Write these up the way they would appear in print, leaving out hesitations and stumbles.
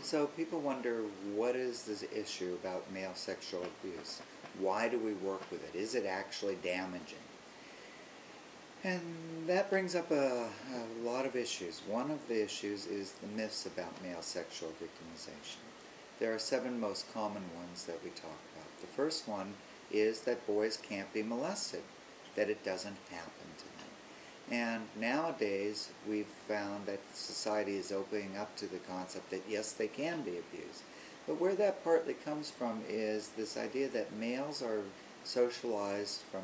So people wonder, what is this issue about male sexual abuse? Why do we work with it? Is it actually damaging? And that brings up a lot of issues. One of the issues is the myths about male sexual victimization. There are 7 most common ones that we talk about. The first one is that boys can't be molested, that it doesn't happen to them. And nowadays we've found that society is opening up to the concept that yes, they can be abused. But where that partly comes from is this idea that males are socialized from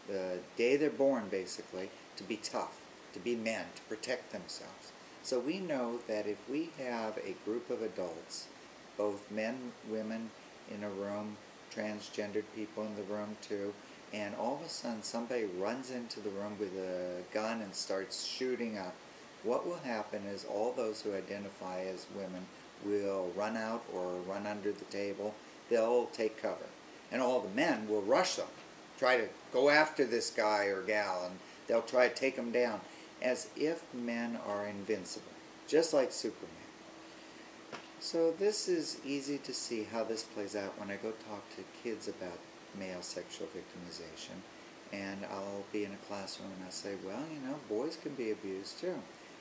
the day they're born, basically, to be tough, to be men, to protect themselves. So we know that if we have a group of adults, both men, women in a room, transgendered people in the room too, and all of a sudden somebody runs into the room with a gun and starts shooting up, what will happen is all those who identify as women will run out or run under the table. They'll take cover. And all the men will rush them, try to go after this guy or gal, and they'll try to take them down, as if men are invincible, just like Superman. So this is easy to see how this plays out when I go talk to kids about male sexual victimization. And I'll be in a classroom and I'll say, well, you know, boys can be abused too.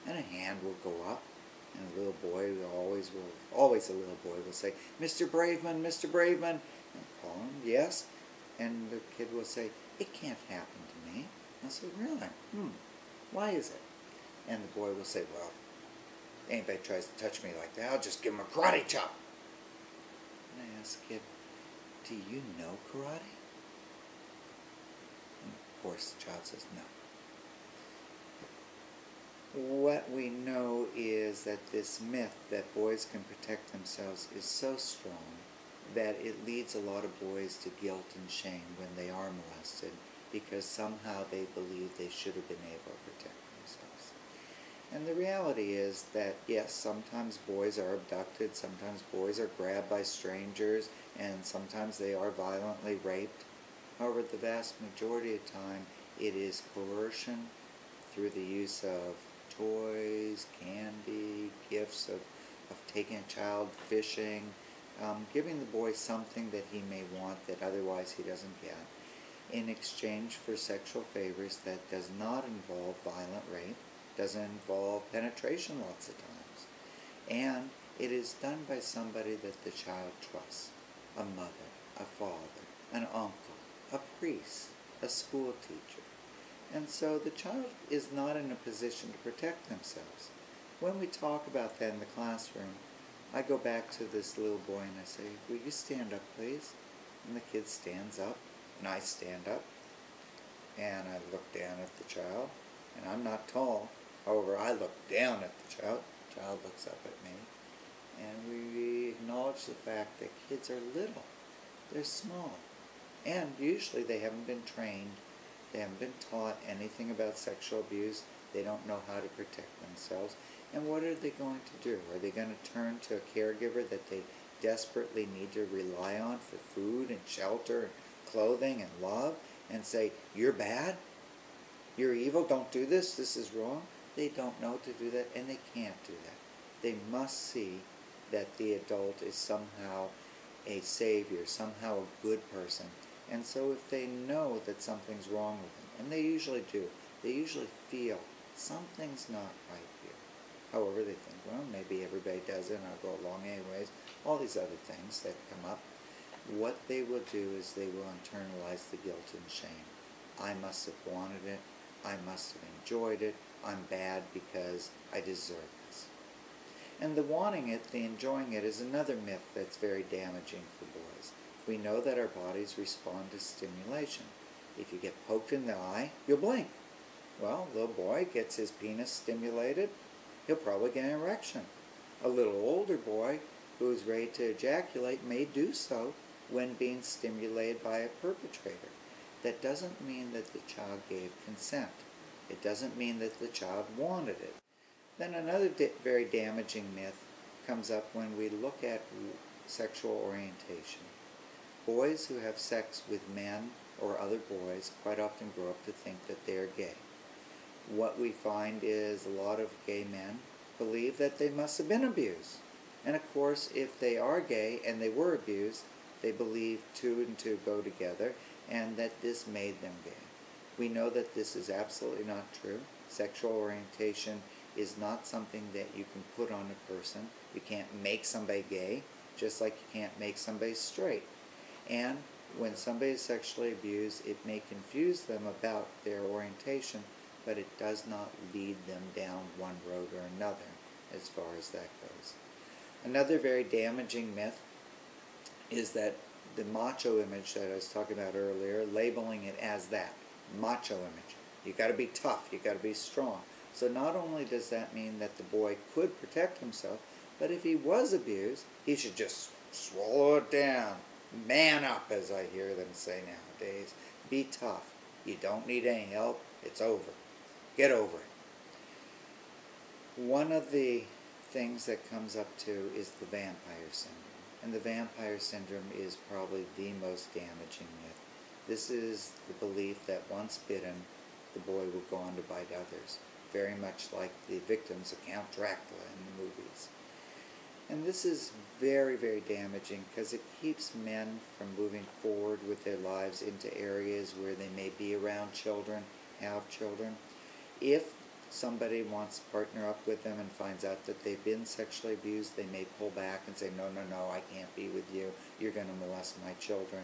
And a hand will go up, and a little boy always a little boy will say, Mr. Braveman, Mr. Braveman. And I'll call him, yes. And the kid will say, it can't happen to me. I'll say, really? Why is it? And the boy will say, well, anybody tries to touch me like that, I'll just give him a karate chop. And I ask the kid, do you know karate? And of course the child says no. What we know is that this myth that boys can protect themselves is so strong that it leads a lot of boys to guilt and shame when they are molested, because somehow they believe they should have been able to protect themselves. And the reality is that, yes, sometimes boys are abducted, sometimes boys are grabbed by strangers, and sometimes they are violently raped. However, the vast majority of the time, it is coercion through the use of toys, candy, gifts of taking a child fishing, giving the boy something that he may want that otherwise he doesn't get, in exchange for sexual favors that does not involve violent rape, doesn't involve penetration lots of times. And it is done by somebody that the child trusts, a mother, a father, an uncle, a priest, a school teacher. And so the child is not in a position to protect themselves. When we talk about that in the classroom, I go back to this little boy and I say, will you stand up, please? And the kid stands up, and I stand up, and I look down at the child, and I'm not tall. However, I look down at the child looks up at me, and we acknowledge the fact that kids are little. They're small. And usually they haven't been trained. They haven't been taught anything about sexual abuse. They don't know how to protect themselves. And what are they going to do? Are they going to turn to a caregiver that they desperately need to rely on for food and shelter and clothing and love, and say, you're bad, you're evil, don't do this, this is wrong? They don't know to do that, and they can't do that. They must see that the adult is somehow a savior, somehow a good person. And so if they know that something's wrong with them, and they usually do, they usually feel something's not right here. However, they think, well, maybe everybody does it and I'll go along anyways. All these other things that come up. What they will do is they will internalize the guilt and shame. I must have wanted it. I must have enjoyed it. I'm bad because I deserve this. And the wanting it, the enjoying it, is another myth that's very damaging for boys. We know that our bodies respond to stimulation. If you get poked in the eye, you'll blink. Well, a little boy gets his penis stimulated, he'll probably get an erection. A little older boy who is ready to ejaculate may do so when being stimulated by a perpetrator. That doesn't mean that the child gave consent. It doesn't mean that the child wanted it. Then another very damaging myth comes up when we look at sexual orientation. Boys who have sex with men or other boys quite often grow up to think that they're gay. What we find is a lot of gay men believe that they must have been abused. And of course, if they are gay and they were abused, they believe two and two go together and that this made them gay. We know that this is absolutely not true. Sexual orientation is not something that you can put on a person. You can't make somebody gay, just like you can't make somebody straight. And when somebody is sexually abused, it may confuse them about their orientation, but it does not lead them down one road or another as far as that goes. Another very damaging myth is that the macho image that I was talking about earlier, labeling it as that, macho image. You got to be tough, you got to be strong. So not only does that mean that the boy could protect himself, but if he was abused, he should just swallow it down. Man up, as I hear them say nowadays. Be tough. You don't need any help. It's over. Get over it. One of the things that comes up too is the vampire syndrome. And the vampire syndrome is probably the most damaging myth. This is the belief that once bitten, the boy will go on to bite others. Very much like the victims of Count Dracula in the movies. And this is very, very damaging because it keeps men from moving forward with their lives into areas where they may be around children, have children. If somebody wants to partner up with them and finds out that they've been sexually abused, they may pull back and say, no, no, no, I can't be with you. You're going to molest my children.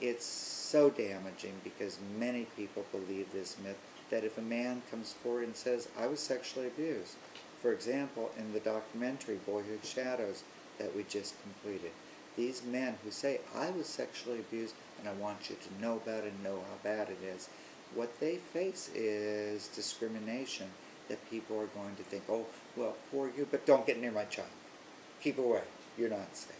It's so damaging because many people believe this myth that if a man comes forward and says, I was sexually abused, for example, in the documentary Boyhood Shadows that we just completed, these men who say, I was sexually abused and I want you to know about it and know how bad it is, what they face is discrimination, that people are going to think, oh, well, poor you, but don't get near my child. Keep away. You're not safe.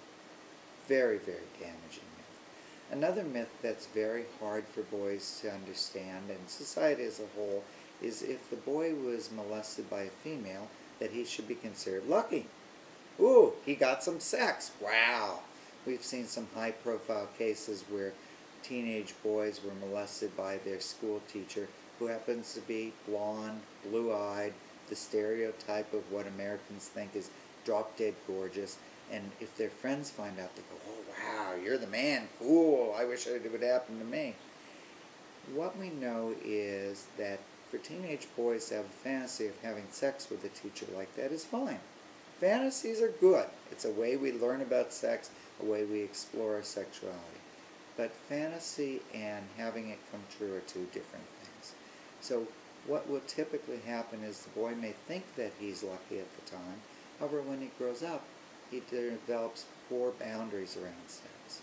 Very, very damaging myth. Another myth that's very hard for boys to understand, and society as a whole, is if the boy was molested by a female, that he should be considered lucky. Ooh, he got some sex. Wow. We've seen some high-profile cases where teenage boys were molested by their school teacher, who happens to be blonde, blue-eyed, the stereotype of what Americans think is drop-dead gorgeous. And if their friends find out, they go, oh, wow, you're the man. Cool. I wish it would happen to me. What we know is that for teenage boys to have a fantasy of having sex with a teacher like that is fine. Fantasies are good. It's a way we learn about sex, a way we explore our sexuality. But fantasy and having it come true are two different things. So what will typically happen is the boy may think that he's lucky at the time. However, when he grows up, he develops poor boundaries around sex.